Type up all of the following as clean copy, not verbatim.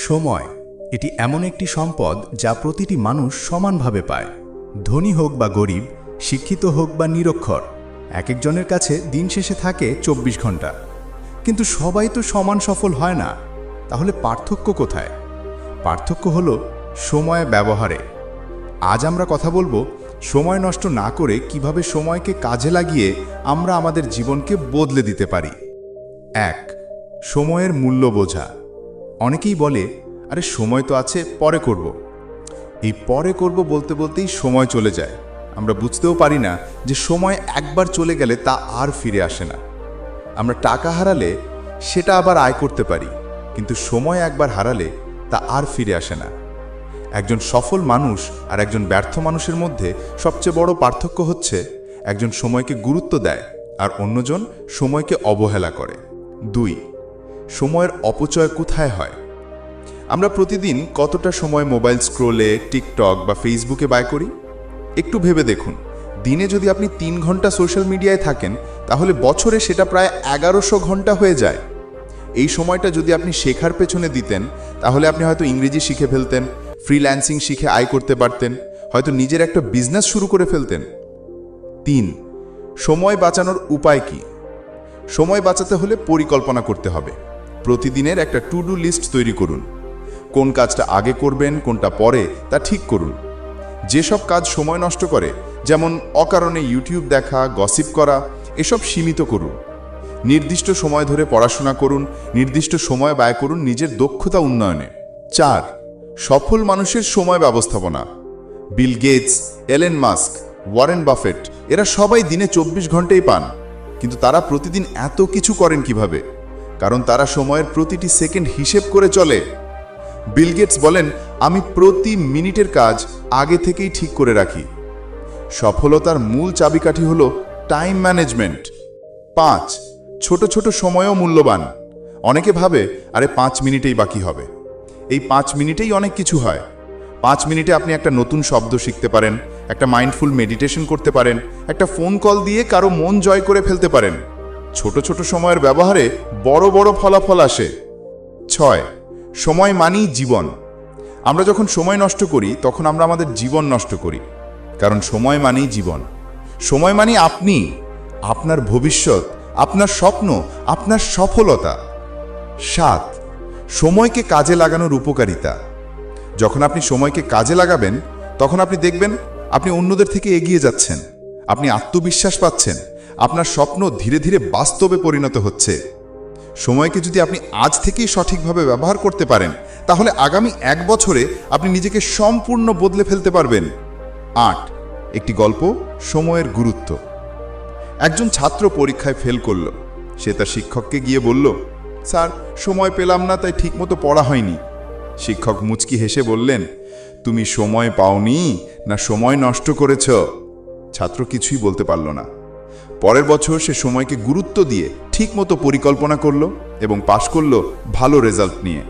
সময় এটি এমন একটি সম্পদ যা প্রতিটি মানুষ সমানভাবে পায়। ধনী হোক বা গরিব, শিক্ষিত হোক বা নিরক্ষর, এক একজনের কাছে দিন শেষে থাকে 24 ঘন্টা। কিন্তু সবাই তো সমান সফল হয় না। তাহলে পার্থক্য কোথায়? পার্থক্য হলো সময় ব্যবহারে। আজ আমরা কথা বলবো সময় নষ্ট না করে কিভাবে সময়কে কাজে লাগিয়ে আমরা আমাদের জীবনকে বদলে দিতে পারি। 1. সময়ের মূল্য বোঝা। অনেকেই বলে, আরে সময় তো আছে, পরে করব। এই পরে করব বলতে বলতেই সময় চলে যায়। আমরা বুঝতেও পারি না যে সময় একবার চলে গেলে তা আর ফিরে আসে না। আমরা টাকা হারালে সেটা আবার আয় করতে পারি, কিন্তু সময় একবার হারালে তা আর ফিরে আসে না। একজন সফল মানুষ আর একজন ব্যর্থ মানুষের মধ্যে সবচেয়ে বড় পার্থক্য হচ্ছে একজন সময়কে গুরুত্ব দেয় আর অন্যজন সময়কে অবহেলা করে। 2. সময়ের অপচয় কোথায় হয়? আমরা প্রতিদিন কতটা সময় মোবাইল স্ক্রোলে, টিকটক বা ফেসবুকে ব্যয় করি? একটু ভেবে দেখুন, দিনে যদি আপনি 3 ঘন্টা সোশ্যাল মিডিয়ায় থাকেন, তাহলে বছরে সেটা প্রায় 1100 ঘন্টা হয়ে যায়। এই সময়টা যদি আপনি শেখার পেছনে দিতেন, তাহলে আপনি হয়তো ইংরেজি শিখে ফেলতেন, ফ্রিল্যান্সিং শিখে আয় করতে পারতেন, হয়তো নিজের একটা বিজনেস শুরু করে ফেলতেন। 3. সময় বাঁচানোর উপায় কি? সময় বাঁচাতে হলে পরিকল্পনা করতে হবে। প্রতিদিনের একটা টু ডু লিস্ট তৈরি করুন। কোন কাজটা আগে করবেন, কোনটা পরে, তা ঠিক করুন। যেসব কাজ সময় নষ্ট করে, যেমন অকারণে ইউটিউব দেখা, গসিপ করা, এসব সীমিত করুন। নির্দিষ্ট সময় ধরে পড়াশোনা করুন, নির্দিষ্ট সময় ব্যয় করুন নিজের দক্ষতা উন্নয়নে। 4. সফল মানুষের সময় ব্যবস্থাপনা। বিল গেটস, এলেন মাস্ক, ওয়ারেন বাফেট, এরা সবাই দিনে 24 ঘন্টাই পান। কিন্তু তারা প্রতিদিন এত কিছু করেন কিভাবে? কারণ তারা সময়ের প্রতিটি সেকেন্ড হিসেব করে চলে। বিল গেটস বলেন, আমি প্রতি মিনিটের কাজ আগে থেকেই ঠিক করে রাখি। সফলতার মূল চাবিকাঠি হলো টাইম ম্যানেজমেন্ট। 5. ছোট ছোট সময়ও মূল্যবান। অনেকে ভাবে, আরে 5 মিনিটেই বাকি হবে। এই 5 মিনিটেই অনেক কিছু হয়। 5 মিনিটে আপনি একটা নতুন শব্দ শিখতে পারেন, একটা মাইন্ডফুল মেডিটেশন করতে পারেন, একটা ফোন কল দিয়ে কারো মন জয় করে ফেলতে পারেন। ছোট ছোট সময়ের ব্যবহারে বড় বড় ফলাফল আসে। 6. সময় মানেই জীবন। আমরা যখন সময় নষ্ট করি, তখন আমরা আমাদের জীবন নষ্ট করি। কারণ সময় মানেই জীবন। সময় মানে আপনি, আপনার ভবিষ্যৎ, আপনার স্বপ্ন, আপনার সফলতা। 7. সময়কে কাজে লাগানোর উপকারিতা। যখন আপনি সময়কে কাজে লাগাবেন, তখন আপনি দেখবেন আপনি অন্যদের থেকে এগিয়ে যাচ্ছেন, আপনি আত্মবিশ্বাস পাচ্ছেন, আপনার স্বপ্ন ধীরে ধীরে বাস্তবে পরিণত হচ্ছে। সময়কে যদি আপনি আজ থেকেই সঠিকভাবে ব্যবহার করতে পারেন, তাহলে আগামী 1 বছরে আপনি নিজেকে সম্পূর্ণ বদলে ফেলতে পারবেন। 8. একটি গল্প, সময়ের গুরুত্ব। একজন ছাত্র পরীক্ষায় ফেল করল। সে তার শিক্ষককে গিয়ে বলল, স্যার, সময় পেলাম না, তাই ঠিকমতো পড়া হয়নি। শিক্ষক মুচকি হেসে বললেন, তুমি সময় পাওনি না সময় নষ্ট করেছ? ছাত্র কিছুই বলতে পারল না। পরের বছর সে সময়কে গুরুত্ব দিয়ে ঠিকমতো পরিকল্পনা করল এবং পাশ করল ভালো রেজাল্ট নিয়ে।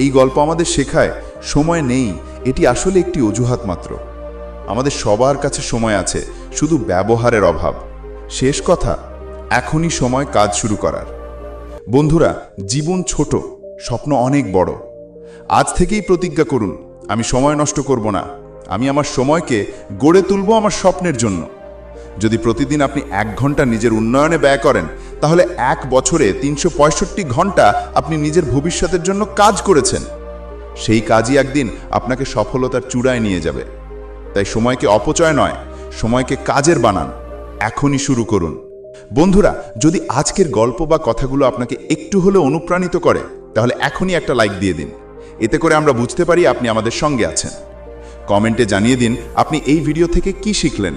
এই গল্প আমাদের শেখায়, সময় নেই, এটি আসলে একটি অজুহাত মাত্র। আমাদের সবার কাছে সময় আছে, শুধু ব্যবহারের অভাব। শেষ কথা, এখনই সময় কাজ শুরু করার। বন্ধুরা, জীবন ছোট, স্বপ্ন অনেক বড়। আজ থেকেই প্রতিজ্ঞা করুন, আমি সময় নষ্ট করব না। আমি আমার সময়কে গড়ে তুলব আমার স্বপ্নের জন্য। যদি প্রতিদিন আপনি 1 ঘন্টা নিজের উন্নয়নে ব্যয় করেন, তাহলে 1 বছরে 365 ঘন্টা আপনি নিজের ভবিষ্যতের জন্য কাজ করেছেন। সেই কাজই একদিন আপনাকে সফলতার চূড়ায় নিয়ে যাবে। তাই সময়কে অপচয় নয়, সময়কে কাজের বানান। এখনই শুরু করুন। বন্ধুরা, যদি আজকের গল্প বা কথাগুলো আপনাকে একটু হলেও অনুপ্রাণিত করে, তাহলে এখনই একটা লাইক দিয়ে দিন। এতে করে আমরা বুঝতে পারি আপনি আমাদের সঙ্গে আছেন। কমেন্টে জানিয়ে দিন আপনি এই ভিডিও থেকে কি শিখলেন।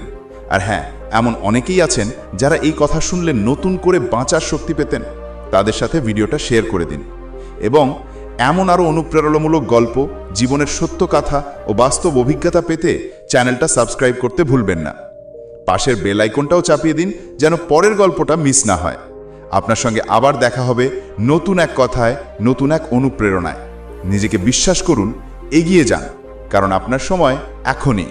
আর হ্যাঁ, এমন অনেকেই আছেন যারা এই কথা শুনলে নতুন করে বাঁচার শক্তি পেতেন। তাদের সাথে ভিডিওটা শেয়ার করে দিন। এবং এমন আরও অনুপ্রেরণামূলক গল্প, জীবনের সত্য কথা ও বাস্তব অভিজ্ঞতা পেতে চ্যানেলটা সাবস্ক্রাইব করতে ভুলবেন না। পাশের বেল আইকনটাও চাপিয়ে দিন, যেন পরের গল্পটা মিস না হয়। আপনার সঙ্গে আবার দেখা হবে নতুন এক কথায়, নতুন এক অনুপ্রেরণায়। নিজেকে বিশ্বাস করুন, এগিয়ে যান, কারণ আপনার সময় এখনই।